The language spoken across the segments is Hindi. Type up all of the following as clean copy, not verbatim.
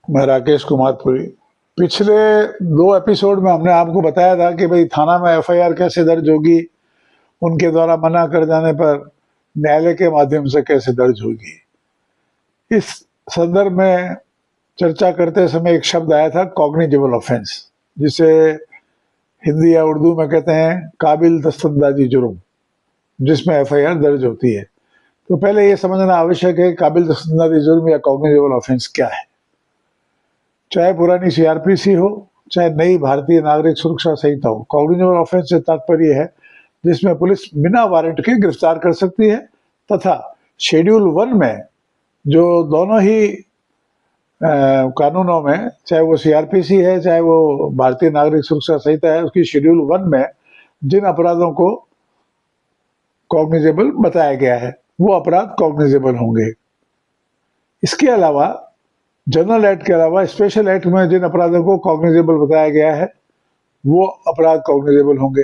मैं राकेश कुमार पुरी। पिछले 2 एपिसोड में हमने आपको बताया था कि भाई थाना में एफआईआर कैसे दर्ज होगी, उनके द्वारा मना कर जाने पर न्यायालय के माध्यम से कैसे दर्ज होगी। इस संदर्भ में चर्चा करते समय एक शब्द आया था कॉग्निजेबल ऑफेंस, जिसे हिंदी या उर्दू में कहते हैं काबिल दस्तंदाजी जुर्म, जिसमें एफआईआर दर्ज होती है। तो पहले ये समझना आवश्यक है काबिल दस्तंदाजी जुर्म या कॉग्निजेबल ऑफेंस क्या है। चाहे पुरानी सीआरपीसी हो, चाहे नई भारतीय नागरिक सुरक्षा संहिता हो, कॉग्निजेबल ऑफेंस से तात्पर्य है जिसमें पुलिस बिना वारंट के गिरफ्तार कर सकती है, तथा शेड्यूल 1 में जो दोनों ही कानूनों में, चाहे वो सीआरपीसी है चाहे वो भारतीय नागरिक सुरक्षा संहिता है, उसकी शेड्यूल 1 में जिन अपराधों को कॉग्निजेबल बताया गया है वो अपराध कॉग्निजेबल होंगे। इसके अलावा जनरल एक्ट के अलावा स्पेशल एक्ट में जिन अपराधों को कॉग्निजेबल बताया गया है वो अपराध कॉग्निजेबल होंगे।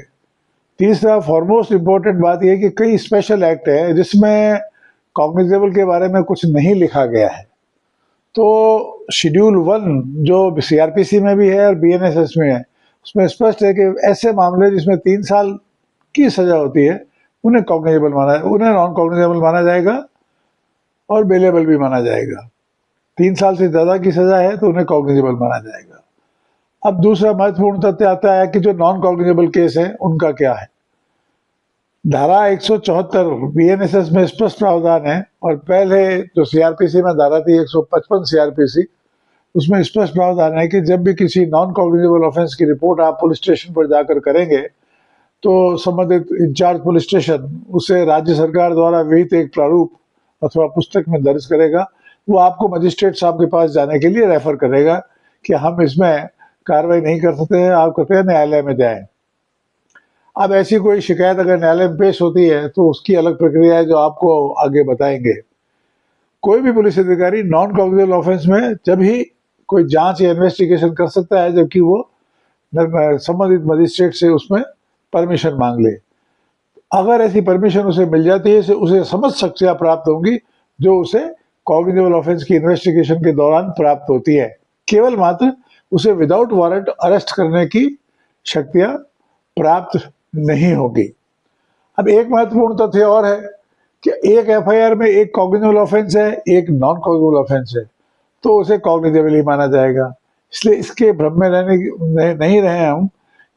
तीसरा फॉरमोस्ट इम्पोर्टेंट बात यह कि कई स्पेशल एक्ट है जिसमें कॉग्निजेबल के बारे में कुछ नहीं लिखा गया है। तो शेड्यूल 1 जो सीआरपीसी में भी है और बीएनएसएस में है, उसमें स्पष्ट है कि ऐसे मामले जिसमें 3 साल की सजा होती है उन्हें नॉन कॉग्निजेबल माना जाएगा और बेलेबल भी माना जाएगा। 3 साल से ज़्यादा की सजा है तो उन्हें कॉग्निजेबल माना जाएगा। अब दूसरा महत्वपूर्ण तथ्य आता है कि जो नॉन कॉग्निजेबल केस है उनका क्या है। धारा 174 बीएनएसएस में स्पष्ट प्रावधान है, और पहले जो सीआरपीसी में धारा थी 155 सीआरपीसी, उसमें स्पष्ट प्रावधान है कि जब भी किसी नॉन कॉग्निजेबल ऑफेंस की रिपोर्ट आप पुलिस स्टेशन पर जाकर करेंगे तो संबंधित इंचार्ज पुलिस स्टेशन उसे राज्य सरकार द्वारा विहित एक प्रारूप अथवा पुस्तक में दर्ज करेगा। वो आपको मजिस्ट्रेट साहब के पास जाने के लिए रेफर करेगा कि हम इसमें कार्रवाई नहीं कर सकते हैं, आप कृपया न्यायालय में जाएं। अब ऐसी कोई शिकायत अगर न्यायालय में पेश होती है तो उसकी अलग प्रक्रिया है जो आपको आगे बताएंगे। कोई भी पुलिस अधिकारी नॉन कॉग्निजेबल ऑफेंस में जब ही कोई जांच या इन्वेस्टिगेशन कर सकता है जबकि वो संबंधित मजिस्ट्रेट से उसमें परमिशन मांग ले। अगर ऐसी परमिशन उसे मिल जाती है उसे समझ शक्तियां प्राप्त होंगी जो उसे कॉग्निजेबल ऑफेंस की इन्वेस्टिगेशन के दौरान प्राप्त होती है। केवल मात्र उसे विदाउट वारंट अरेस्ट करने की शक्तियां प्राप्त नहीं होगी। अब एक महत्वपूर्ण तथ्य और है कि एक एफआईआर में एक कॉग्निजेबल ऑफेंस है, एक नॉन कॉग्निजेबल ऑफेंस है, तो उसे कॉग्निजेबल ही माना जाएगा। इसलिए इसके भ्रम में नहीं रहे हम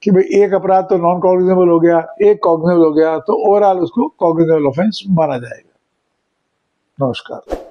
कि भाई एक अपराध तो नॉन कॉग्निजेबल हो गया, एक कॉग्निजेबल हो गया, तो ओवरऑल उसको कॉग्निजेबल ऑफेंस माना जाएगा। नमस्कार।